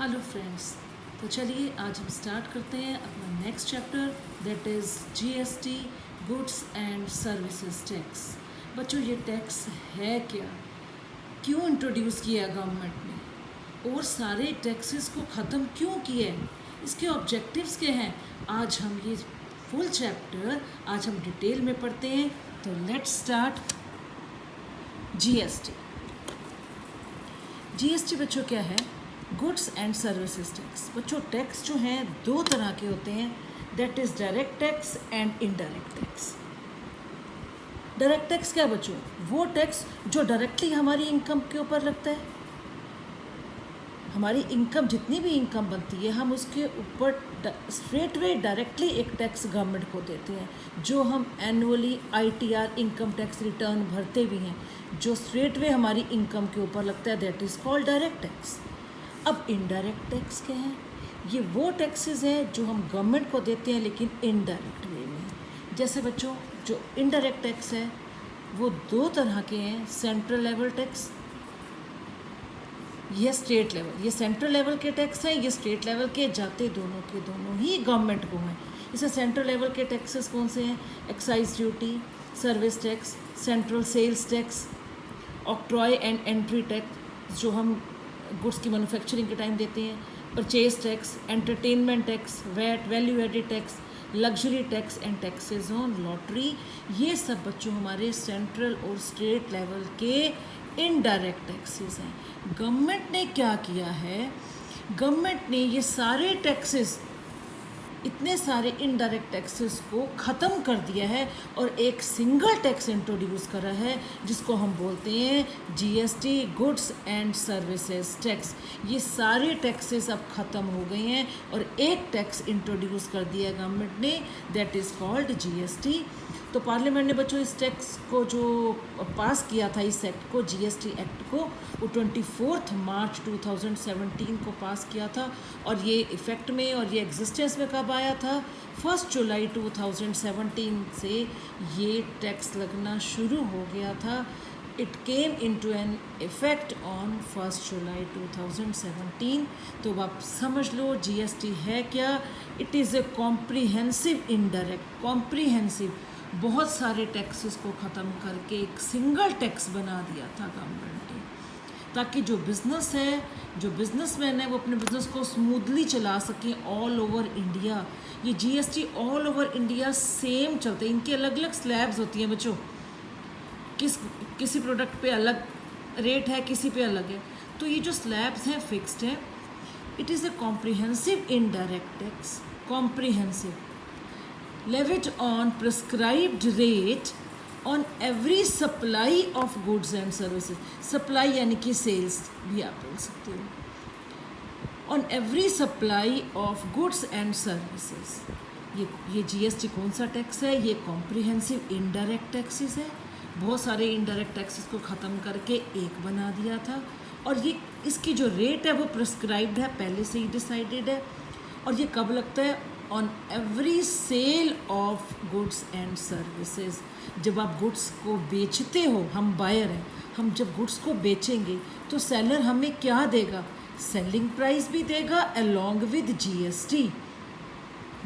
Hello friends. तो चलिए आज हम स्टार्ट करते हैं अपना next chapter, that is GST, goods and services tax. बच्चों, ये टैक्स है क्या, क्यों इंट्रोड्यूस किया गवर्नमेंट ने, और सारे टैक्सेस को ख़त्म क्यों किए, इसके ऑब्जेक्टिव्स क्या हैं। आज हम ये फुल चैप्टर आज हम डिटेल में पढ़ते हैं। तो लेट्स स्टार्ट। जीएसटी। जीएसटी बच्चों क्या है? Goods and services tax. बच्चों, टैक्स जो हैं दो तरह के होते हैं, that is direct tax and indirect tax. Direct tax क्या बच्चों? वो टैक्स जो डायरेक्टली हमारी इनकम के ऊपर लगता है। हमारी इनकम, जितनी भी इनकम बनती है, हम उसके ऊपर स्ट्रेट वे डायरेक्टली एक टैक्स गवर्नमेंट को देते हैं, जो हम annually ITR income tax return भरते भी हैं, जो स्ट्रेट वे हमारी इनकम के ऊपर लगता है, that is called direct tax. अब इनडायरेक्ट टैक्स क्या है? ये वो टैक्सेस हैं जो हम गवर्नमेंट को देते हैं लेकिन इनडायरेक्ट वे में। जैसे बच्चों, जो इनडायरेक्ट टैक्स है वो दो तरह के हैं, सेंट्रल लेवल टैक्स, ये स्टेट लेवल। ये सेंट्रल लेवल के टैक्स हैं, ये स्टेट लेवल के, जाते दोनों के दोनों ही गवर्नमेंट को हैं। इसे सेंट्रल लेवल के टैक्सेस कौन से हैं? Excise duty, service tax, central sales tax, octroi and entry tax जो हम गुड्स की मैन्युफैक्चरिंग के टाइम देते हैं, purchase tax, entertainment tax, VAT, value added tax, luxury tax and taxes on lottery. ये सब बच्चों हमारे सेंट्रल और स्टेट लेवल के इनडायरेक्ट टैक्सेस हैं। गवर्नमेंट ने क्या किया है? गवर्नमेंट ने ये सारे टैक्सेस, इतने सारे इनडायरेक्ट टैक्सेस को ख़त्म कर दिया है और एक सिंगल टैक्स इंट्रोड्यूस करा है, जिसको हम बोलते हैं GST, goods and services tax. ये सारे टैक्सेस अब ख़त्म हो गए हैं और एक टैक्स इंट्रोड्यूस कर दिया है गवर्नमेंट ने, दैट इज़ कॉल्ड जीएसटी। तो पार्लियामेंट ने बच्चों इस टैक्स को जो पास किया था, इस एक्ट को, जीएसटी एक्ट को, वो 24 मार्च 2017 को पास किया था। और ये इफ़ेक्ट में और ये एग्जिस्टेंस में कब आया था? 1 जुलाई 2017 से ये टैक्स लगना शुरू हो गया था। It came into an effect on 1 July 2017। तो आप समझ लो जीएसटी है क्या? It is a comprehensive indirect, comprehensive, बहुत सारे टैक्सेस को ख़त्म करके एक सिंगल टैक्स बना दिया था गवर्नमेंट ने, ताकि जो बिज़नेस है, जो बिज़नेसमैन है, वो अपने बिज़नेस को स्मूथली चला सकें ऑल ओवर इंडिया। ये GST all over India same चलते हैं, इनके अलग अलग स्लैब्स होती हैं बच्चों। किसी प्रोडक्ट पे अलग रेट है, किसी पे अलग है। तो ये जो स्लैब्स हैं फिक्स्ड हैं। It is a comprehensive indirect tax, comprehensive, levied on prescribed rate on every supply of goods and services. supply यानी कि sales भी आप बोल सकते हो। on every supply of goods and services। ये जीएसटी कौन सा टैक्स है? ये कॉम्प्रिहेंसिव इनडायरेक्ट टैक्सेस है। बहुत सारे इनडायरेक्ट टैक्सेस को ख़त्म करके एक बना दिया था। और ये इसकी जो रेट है वो प्रिस्क्राइब्ड है, पहले से ही डिसाइडेड है। और ये कब लगता है? On every sale of goods and services. जब आप गुड्स को बेचते हो, हम बायर हैं, हम जब गुड्स को बेचेंगे तो सेलर हमें क्या देगा? सेलिंग प्राइस भी देगा अलॉन्ग विद जीएसटी।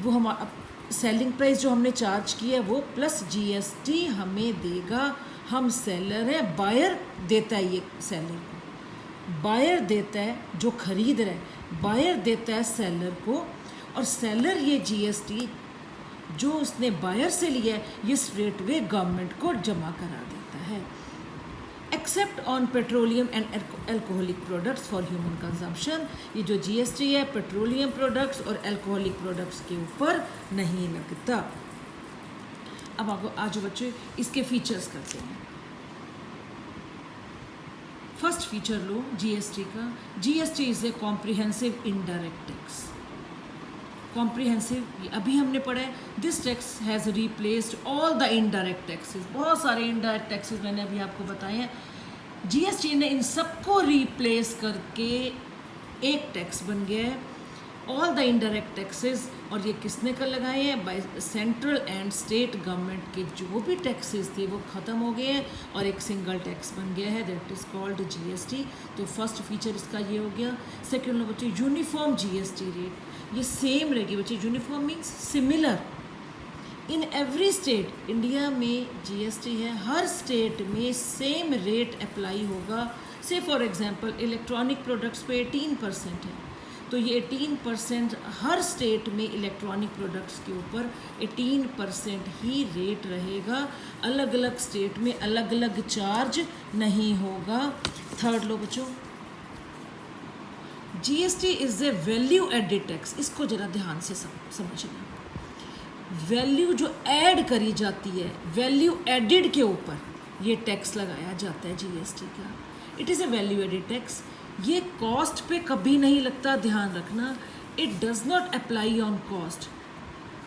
वो हम सेलिंग प्राइस जो हमने चार्ज किया है वो प्लस जीएसटी हमें देगा। हम सेलर हैं, बायर देता है ये सेलर को, बायर देता है जो खरीद रहा है, बायर देता है सेलर को, और सेलर ये जीएसटी जो उसने बायर से लिया है ये स्ट्रेट वे गवर्नमेंट को जमा करा देता है। Except on petroleum and alcoholic products for human consumption. ये जो जीएसटी है पेट्रोलियम प्रोडक्ट्स और अल्कोहलिक प्रोडक्ट्स के ऊपर नहीं लगता। अब आपको आज बच्चे इसके फीचर्स करते हैं। फर्स्ट फीचर लो जीएसटी का। GST is a comprehensive indirect tax. Comprehensive, अभी हमने पढ़ा है, this tax has replaced all the indirect taxes. बहुत सारे इनडायरेक्ट टैक्सेस मैंने अभी आपको बताए हैं। जीएसटी ने इन सबको रिप्लेस करके एक टैक्स बन गया है, ऑल द इनडायरेक्ट टैक्सेस, और ये किसने कर लगाए हैं? By central and state government के जो भी टैक्सेस थे वो ख़त्म हो गए हैं और एक सिंगल टैक्स बन गया है, दैट इज़ कॉल्ड जीएसटी। तो फर्स्ट फीचर इसका ये हो गया। सेकेंड बच्चे यूनिफॉर्म जीएसटी रेट, ये सेम रहेगी बच्चे। Uniform means similar in every state. India में जीएसटी है, हर स्टेट में सेम रेट अप्लाई होगा। से फॉर एग्जांपल इलेक्ट्रॉनिक प्रोडक्ट्स पे 18% है, तो ये 18% हर स्टेट में इलेक्ट्रॉनिक प्रोडक्ट्स के ऊपर 18% ही रेट रहेगा। अलग अलग स्टेट में अलग अलग चार्ज नहीं होगा। थर्ड लो बच्चों, GST is a value added tax. इसको ज़रा ध्यान से समझना। वैल्यू जो ऐड करी जाती है, वैल्यू एडिड के ऊपर ये टैक्स लगाया जाता है जीएसटी का। It is a value added tax. ये कॉस्ट पे कभी नहीं लगता, ध्यान रखना। It does not apply on cost.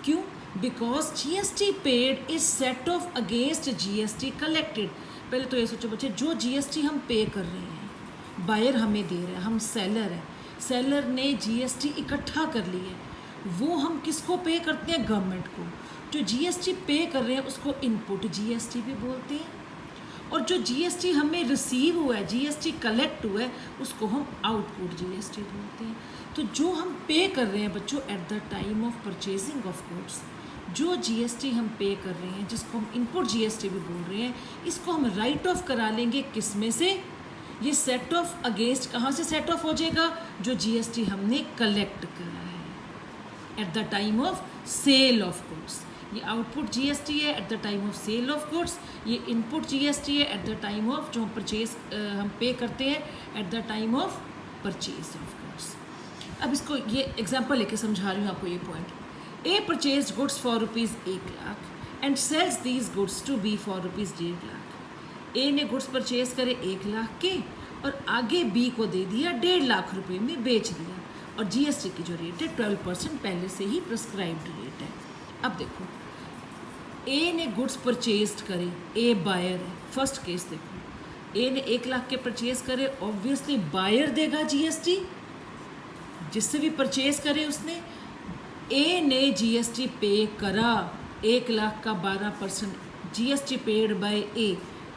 क्यों? Because GST paid is set off against GST collected. पहले तो ये सोचो बच्चे, जो जीएसटी हम पे कर रहे हैं, बायर हमें दे रहा है, हम सेलर हैं, सेलर ने जीएसटी इकट्ठा कर ली है, वो हम किसको पे करते हैं? गवर्नमेंट को। जो जीएसटी पे कर रहे हैं उसको इनपुट जीएसटी भी बोलते हैं, और जो जीएसटी हमें रिसीव हुआ है, जीएसटी कलेक्ट हुआ है, उसको हम आउटपुट जीएसटी बोलते हैं। तो जो हम पे कर रहे हैं बच्चों eight the time of purchasing of goods, जो जीएसटी हम पे कर रहे हैं, जिसको हम इनपुट जीएसटी भी बोल रहे हैं, इसको हम राइट ऑफ करा लेंगे किस में से? ये सेट ऑफ अगेंस्ट कहाँ से सेट ऑफ हो जाएगा? जो जीएसटी हमने कलेक्ट करा है at the time of sale of goods. ये आउटपुट जीएसटी है at the time of sale of goods, ये इनपुट जीएसटी है एट द टाइम ऑफ जो हम पे करते हैं at the time of purchase of goods. अब इसको ये एग्जांपल लेके समझा रही हूँ आपको ये point. A purchase goods for rupees 1 lakh and sales these goods to B for rupees 1.5 lakh. A ने गुड्स परचेज करे 1 लाख के और आगे बी को दे दिया 1.5 लाख रुपए में बेच दिया, और जीएसटी की जो रेट है 12% पहले से ही प्रिस्क्राइब्ड रेट है। अब देखो, ए ने गुड्स परचेज करे, ए बायर है, फर्स्ट केस देखो, ए ने 1 लाख के परचेज करे, ऑब्वियसली बायर देगा जीएसटी, जिससे भी परचेज करे उसने। ए ने जीएसटी पे करा 1 लाख का 12%, जीएसटी पेड बाय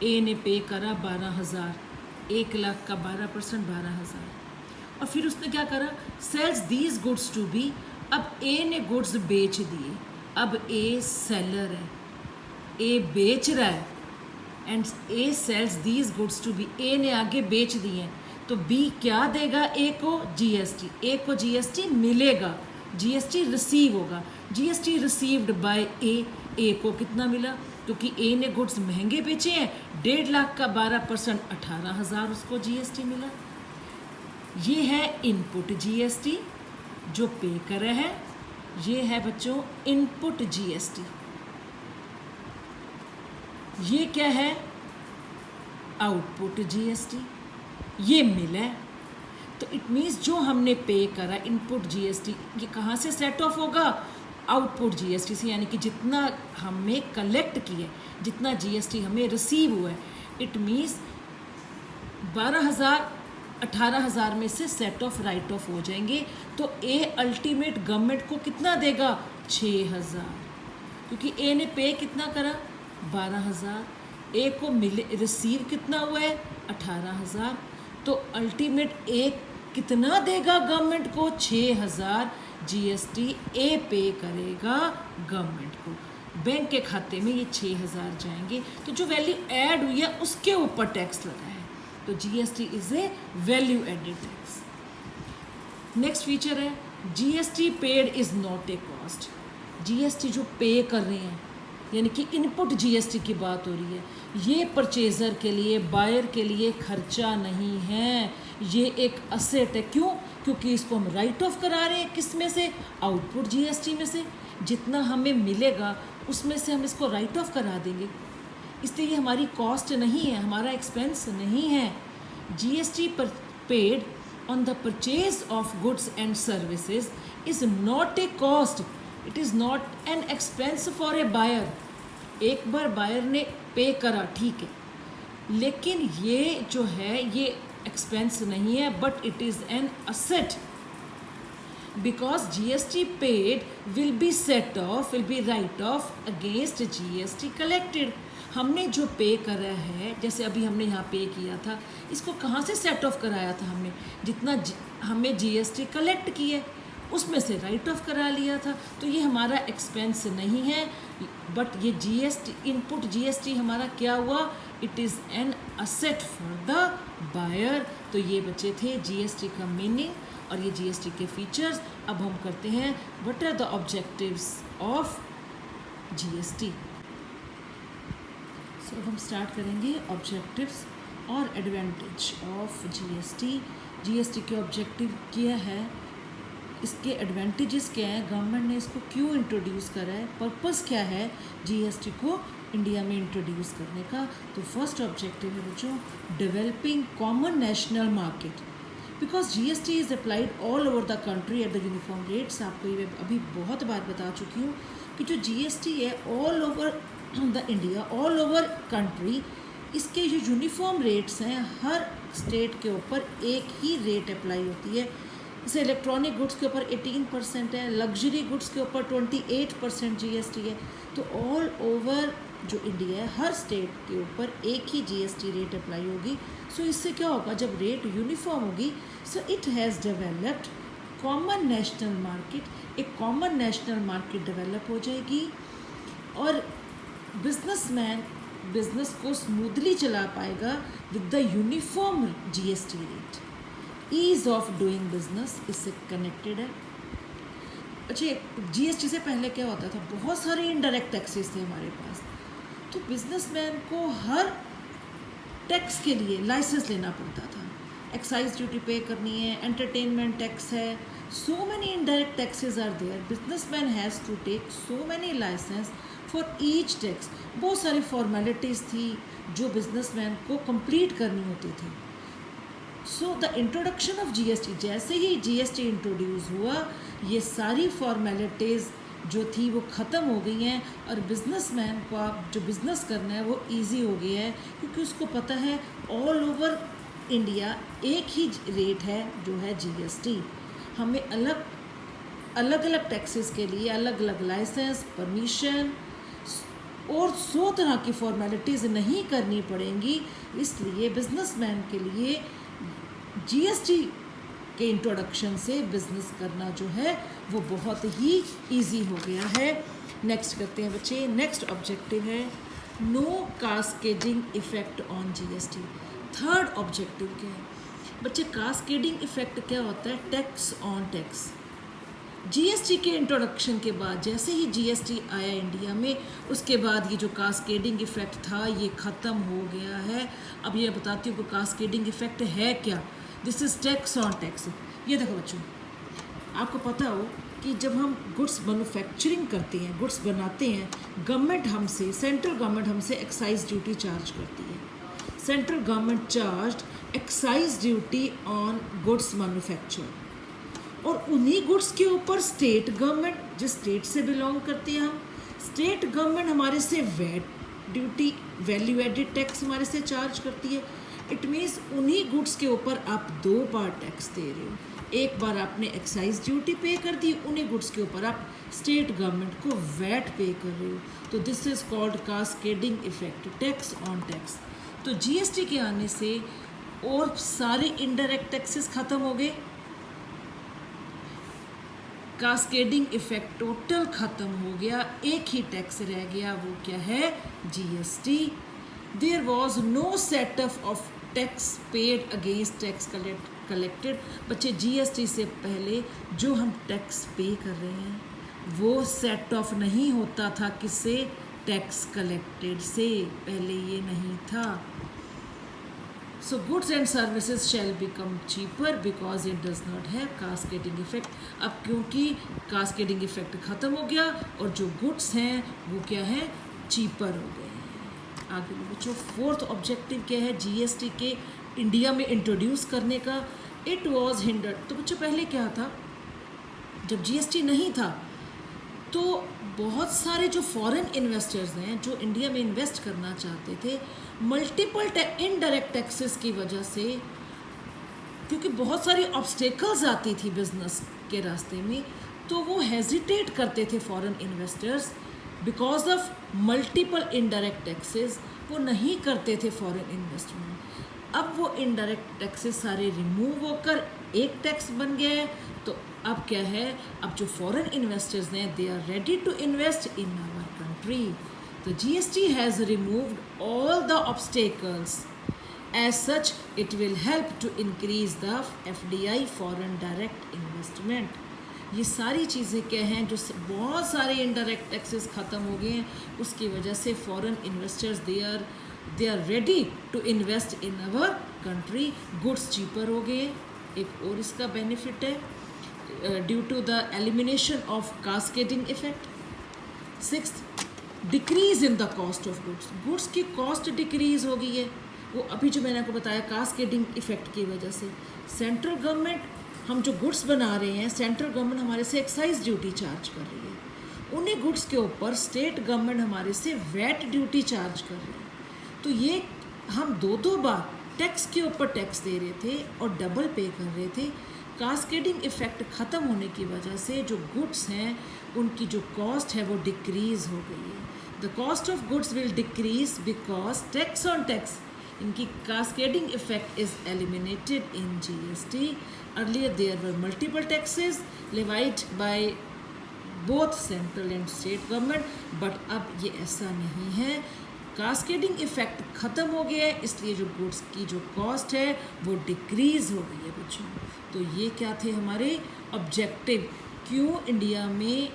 ए ने पे करा 12,000, 1 लाख का 12% 12,000। और फिर उसने क्या करा? Sales these goods to B. अब ए ने गुड्स बेच दिए, अब ए सेलर है, ए बेच रहा है, and A sales these goods to B, A ने आगे बेच दिए हैं, तो बी क्या देगा? ए को जीएसटी, ए को जीएसटी मिलेगा, जीएसटी रिसीव होगा। जीएसटी रिसीव्ड बाय ए को कितना मिला? क्योंकि ए ने गुड्स महंगे बेचे हैं, 1.5 लाख का 12% 18,000 उसको जीएसटी मिला। ये है इनपुट जीएसटी जो पे करे है, ये है बच्चों इनपुट जीएसटी। ये क्या है? Output GST. ये मिला है, तो इट मीन्स जो हमने पे करा इनपुट जीएसटी, ये कहाँ से सेट ऑफ होगा? आउटपुट जीएसटी से, यानी कि जितना हमने कलेक्ट किया, जितना जीएसटी हमें रिसीव हुआ है, इट मीन्स 12,000 18,000 में से सेट ऑफ राइट ऑफ हो जाएंगे। तो ए अल्टीमेट गवर्नमेंट को कितना देगा? 6,000, क्योंकि ए ने पे कितना करा? 12,000। ए को मिले रिसीव कितना हुआ है? 18,000। तो अल्टीमेट ए कितना देगा गवर्नमेंट को? 6,000 जीएसटी ए पे करेगा गवर्नमेंट को। बैंक के खाते में ये 6,000 जाएंगे। तो जो वैल्यू ऐड हुई है उसके ऊपर टैक्स लगा है, तो GST is a value added tax. Next feature है GST paid is not a cost. GST जो पे कर रहे हैं, यानी कि इनपुट जीएसटी की बात हो रही है, ये परचेज़र के लिए, बायर के लिए खर्चा नहीं है, ये एक असेट है। क्यों? क्योंकि इसको हम राइट ऑफ करा रहे हैं, किस में से? आउटपुट जीएसटी में से। जितना हमें मिलेगा उसमें से हम इसको राइट ऑफ करा देंगे, इसलिए ये हमारी कॉस्ट नहीं है, हमारा एक्सपेंस नहीं है। GST paid on the purchase of goods and services is not a cost, it is not an expense for a buyer. एक बार बायर ने पे करा, ठीक है, लेकिन ये जो है ये एक्सपेंस नहीं है, but it is an asset. because GST paid will be set off, will be write off against GST collected. हमने जो पे करा है, जैसे अभी हमने यहाँ पे किया था, इसको कहाँ से सेट ऑफ कराया था हमने, जितना हमें GST कलेक्ट किए उसमें से राइट ऑफ करा लिया था, तो ये हमारा एक्सपेंस नहीं है, बट ये GST इनपुट GST हमारा क्या हुआ, it is an asset for the buyer. तो ये बचे थे GST का मीनिंग और ये GST के फीचर्स। अब हम करते हैं what are the objectives of GST। So हम स्टार्ट करेंगे ऑब्जेक्टिव्स और एडवांटेज ऑफ GST के ऑब्जेक्टिव क्या है, इसके एडवांटेजेस क्या हैं, गवर्नमेंट ने इसको क्यों इंट्रोड्यूस करा है, पर्पस क्या है GST को इंडिया में इंट्रोड्यूस करने का। तो फर्स्ट ऑब्जेक्टिव है बच्चों, developing common national market, because GST is applied all over the country at the uniform rates. आपको ये अभी बहुत बार बता चुकी हूँ कि जो GST है all over the India, all over country, इसके जो यूनिफॉर्म रेट्स हैं हर स्टेट के ऊपर एक ही रेट अप्लाई होती है। जैसे इलेक्ट्रॉनिक गुड्स के ऊपर 18% है, लग्जरी गुड्स के ऊपर 28% GST है। तो ऑल ओवर जो इंडिया है हर स्टेट के ऊपर एक ही GST रेट अप्लाई होगी। सो इससे क्या होगा, जब रेट यूनिफॉर्म होगी, so it has developed common national market, एक कॉमन नेशनल मार्केट डेवलप हो जाएगी और बिजनेसमैन बिजनेस को स्मूथली चला पाएगा with the uniform GST rate. Ease of doing business इससे कनेक्टेड है। अच्छा, GST से पहले क्या होता था, बहुत सारे इनडायरेक्ट टैक्सेस थे हमारे पास, तो बिजनेसमैन को हर टैक्स के लिए लाइसेंस लेना पड़ता था। एक्साइज ड्यूटी पे करनी है, एंटरटेनमेंट टैक्स है, so many indirect taxes are there. Businessman has to take so many license for each tax. बहुत सारी फॉर्मेलिटीज़ थी जो बिजनेसमैन को कंप्लीट करनी होती थी। So the introduction of GST, जैसे ही GST इंट्रोड्यूस हुआ, ये सारी फॉर्मेलिटीज़ जो थी वो ख़त्म हो गई हैं और बिजनेसमैन को आप जो बिज़नेस करना है वो इजी हो गया है, क्योंकि उसको पता है ऑल ओवर इंडिया एक ही रेट है जो है GST। हमें अलग अलग टैक्सेस के लिए अलग अलग लाइसेंस, परमिशन और 100 तरह की फॉर्मेलिटीज़ नहीं करनी पड़ेंगी। इसलिए बिजनेसमैन के लिए GST के इंट्रोडक्शन से बिज़नेस करना जो है वो बहुत ही इजी हो गया है। नेक्स्ट करते हैं बच्चे, नेक्स्ट ऑब्जेक्टिव है no cascading effect on GST। Third objective क्या है बच्चे, कास्केडिंग इफ़ेक्ट क्या होता है, टैक्स ऑन टैक्स। GST के इंट्रोडक्शन के बाद, जैसे ही GST आया इंडिया में, उसके बाद ये जो कास्केडिंग इफ़ेक्ट था ये ख़त्म हो गया है। अब ये बताती हूँ कि कास्केडिंग इफ़ेक्ट है क्या। This is tax on tax. ये देखो बच्चों, आपको पता हो कि जब हम गुड्स मैन्युफैक्चरिंग करते हैं, गुड्स बनाते हैं, गवर्नमेंट हमसे, सेंट्रल गवर्नमेंट हमसे एक्साइज ड्यूटी चार्ज करती है। Central government charge excise duty on goods manufacture, और उन्हीं गुड्स के ऊपर स्टेट गवर्नमेंट, जिस स्टेट से बिलोंग करते हैं हम, स्टेट गवर्नमेंट हमारे से VAT duty, value added tax हमारे से चार्ज करती है। इट मीन्स उन्हीं गुड्स के ऊपर आप 2 बार टैक्स दे रहे हो। एक बार आपने एक्साइज ड्यूटी पे कर दी, उन्हीं गुड्स के ऊपर आप स्टेट गवर्नमेंट को वैट पे कर रहे हो। तो this is called cascading effect, tax on tax. तो GST के आने से और सारे इनडायरेक्ट टैक्सेस ख़त्म हो गए, कास्केडिंग इफेक्ट टोटल ख़त्म हो गया, एक ही टैक्स रह गया, वो क्या है, GST। There was no setup of tax paid against tax collected. बच्चे, GST से पहले जो हम टैक्स पे कर रहे हैं वो सेट ऑफ नहीं होता था, किससे, टैक्स कलेक्टेड से, पहले ये नहीं था। So goods and services shall become cheaper because it does not have cascading effect। अब क्योंकि cascading effect ख़त्म हो गया और जो goods हैं वो क्या है, cheaper हो गए हैं। आगे बच्चों, फोर्थ ऑब्जेक्टिव क्या है GST के इंडिया में इंट्रोड्यूस करने का, इट वॉज हिंडर्ड। तो बच्चों पहले क्या था, जब GST नहीं था तो बहुत सारे जो फॉरेन इन्वेस्टर्स हैं जो इंडिया में इन्वेस्ट करना चाहते थे, मल्टीपल इनडायरेक्ट टैक्सेस की वजह से क्योंकि बहुत सारी ऑब्स्टेकल्स आती थी बिजनेस के रास्ते में, तो वो हेजिटेट करते थे foreign investors because of multiple indirect taxes, वो नहीं करते थे फॉरेन इन्वेस्टमेंट। अब वो इनडायरेक्ट टैक्सेस सारे रिमूव होकर एक टैक्स बन गया है, तो अब क्या है, अब जो फॉरेन इन्वेस्टर्स हैं they are ready to invest in our country. तो GST has removed all the obstacles, as such it will help to increase the FDI foreign direct investment. ये सारी चीज़ें क्या हैं, जो बहुत सारे इनडायरेक्ट टैक्सेस ख़त्म हो गए हैं, उसकी वजह से foreign investors they are ready to invest in our country. Goods cheaper हो गए, एक और इसका बेनिफिट है due to the elimination of cascading effect. Sixth, decrease in the cost of goods, goods की कॉस्ट डिक्रीज हो गई है, वो अभी जो मैंने आपको बताया कास्केडिंग इफेक्ट की वजह से। सेंट्रल गवर्नमेंट, हम जो गुड्स बना रहे हैं, सेंट्रल गवर्नमेंट हमारे से एक्साइज ड्यूटी चार्ज कर रही है, उन्हीं गुड्स के ऊपर स्टेट गवर्नमेंट हमारे से वैट ड्यूटी चार्ज कर रही है। तो ये हम दो बार टैक्स के ऊपर टैक्स दे रहे थे और डबल पे कर रहे थे। कास्केडिंग इफेक्ट ख़त्म होने की वजह से जो गुड्स हैं उनकी जो कॉस्ट है वो डिक्रीज़ हो गई है। The cost of goods will decrease because tax on tax, इनकी cascading effect is eliminated in GST. Earlier there were multiple taxes levied by both central and state government, but अब ये ऐसा नहीं है। कास्केडिंग इफेक्ट ख़त्म हो गया है, इसलिए जो गुड्स की जो कॉस्ट है वो डिक्रीज़ हो गई है बच्चों। तो ये क्या थे हमारे ऑब्जेक्टिव, क्यों इंडिया में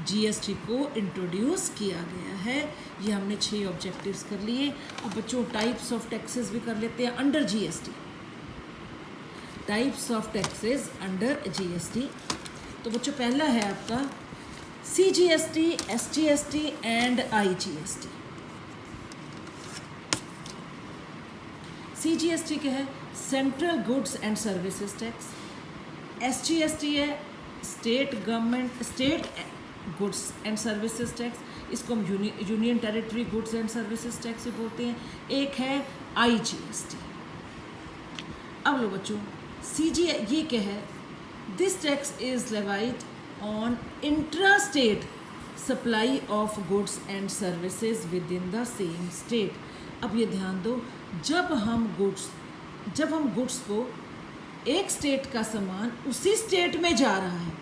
जीएसटी को इंट्रोड्यूस किया गया है। ये हमने 6 ऑब्जेक्टिव्स कर लिए। अब बच्चों टाइप्स ऑफ टैक्सेस भी कर लेते हैं under GST. Types of taxes under GST, तो बच्चों पहला है आपका CGST, SGST and IGST. CGST क्या है, central goods and services tax. SGST है state government state goods and services tax, इसको हम union territory goods and services tax भी बोलते हैं। एक है आईजीएसटी। अब लो बच्चों, ये क्या है, this tax is levied on intra state supply of goods and services with in the same state. अब ये ध्यान दो, जब हम गुड्स को एक स्टेट का सामान उसी स्टेट में जा रहा है,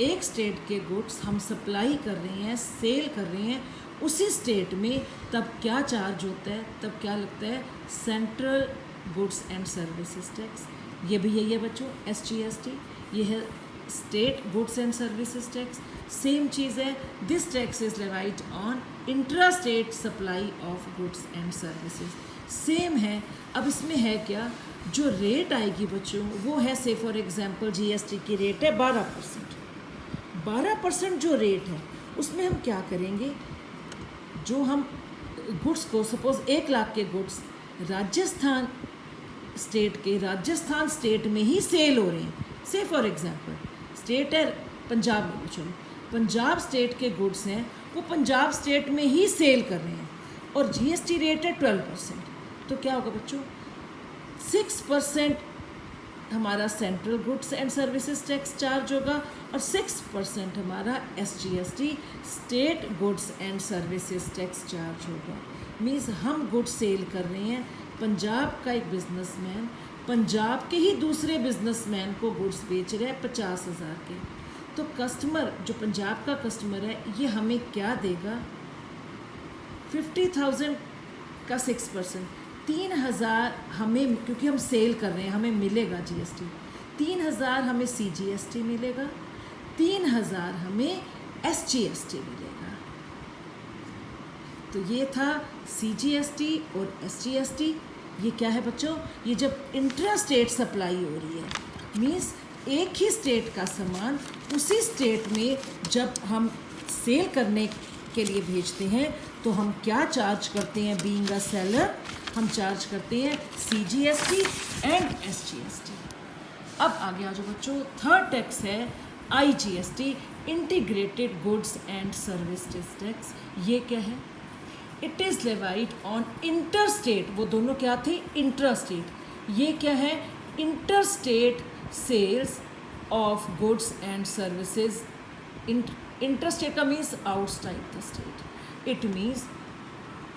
एक स्टेट के गुड्स हम सप्लाई कर रहे हैं, सेल कर रहे हैं उसी स्टेट में, तब क्या चार्ज होता है, तब क्या लगता है, central goods and services tax. ये भी यही है बच्चों एसजीएसटी, ये है state goods and services tax. Same चीज़ है, this tax is levied on intra state supply of goods and services, same है। अब इसमें है क्या, जो रेट आएगी बच्चों वो है, से फॉर एग्जांपल जीएसटी की रेट है 12%। 12% जो रेट है उसमें हम क्या करेंगे, जो हम गुड्स को सपोज 1 लाख के गुड्स राजस्थान स्टेट में ही सेल हो रहे हैं, से फॉर एग्जांपल स्टेट है पंजाब में, बच्चों पंजाब स्टेट के गुड्स हैं वो पंजाब स्टेट में ही सेल कर रहे हैं और जीएसटी रेट है 12%, तो क्या होगा बच्चों, 6% हमारा central goods and services tax charge होगा और 6% हमारा SGST state goods and services tax charge होगा। मीन्स हम गुड्स सेल कर रहे हैं, पंजाब का एक बिजनेसमैन पंजाब के ही दूसरे बिजनेसमैन को गुड्स बेच रहा है 50,000 के, तो कस्टमर जो पंजाब का कस्टमर है ये हमें क्या देगा, 50,000 का 6%, 3,000 हमें, क्योंकि हम सेल कर रहे हैं हमें मिलेगा जीएसटी, 3,000 हमें सीजीएसटी मिलेगा, 3,000 हमें एसजीएसटी मिलेगा। तो ये था सीजीएसटी और एसजीएसटी। ये क्या है बच्चों, ये जब इंट्रा स्टेट सप्लाई हो रही है, मीन्स एक ही स्टेट का सामान उसी स्टेट में जब हम सेल करने के लिए भेजते हैं तो हम क्या चार्ज करते हैं, बीइंग अ सेलर हम चार्ज करते हैं सीजीएसटी एंड एसजीएसटी। अब आगे आ जाओ बच्चों, थर्ड टैक्स है IGST, integrated goods and services tax. ये क्या है, it is levied on inter state, वो दोनों क्या थे, इंट्रा स्टेट। ये क्या है, interstate sales of goods and services. Interstate का means outside the state. It means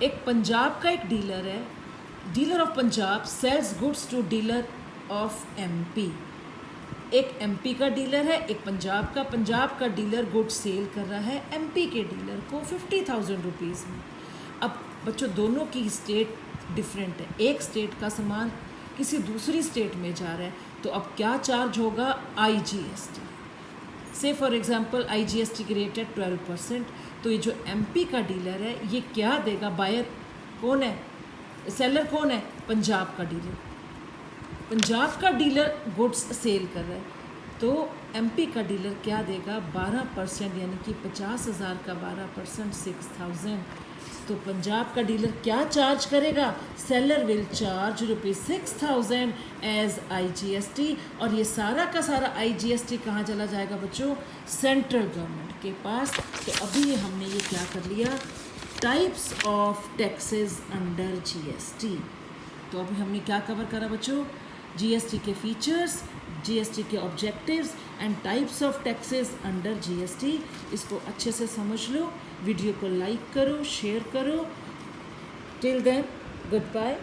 एक पंजाब का एक डीलर है, dealer of Punjab sales goods to dealer of MP. एक एमपी का डीलर है, एक पंजाब का डीलर गुड्स सेल कर रहा है एमपी के डीलर को 50,000 रुपीज़ में. अब बच्चों दोनों की स्टेट डिफरेंट है. एक स्टेट का सामान किसी दूसरी स्टेट में जा रहा है तो अब क्या चार्ज होगा? IGST. से फॉर एग्जांपल IGST की रेट है 12%. तो ये जो एमपी का डीलर है ये क्या देगा? बायर कौन है? सेलर कौन है? पंजाब का डीलर. पंजाब का डीलर गुड्स सेल कर रहा है तो एमपी का डीलर क्या देगा? 12%, यानी कि 50,000 का 12% 6,000. तो पंजाब का डीलर क्या चार्ज करेगा? Seller will charge ₹6,000 as IGST. और ये सारा का सारा IGST कहाँ चला जाएगा बच्चों? सेंट्रल गवर्नमेंट के पास. तो अभी हमने ये क्या कर लिया? Types of taxes under GST. तो अभी हमने क्या कवर करा बच्चों? GST के फीचर्स, GST के objectives and types of taxes under GST. इसको अच्छे से समझ लो. वीडियो को लाइक करो, शेयर करो. Till then good bye.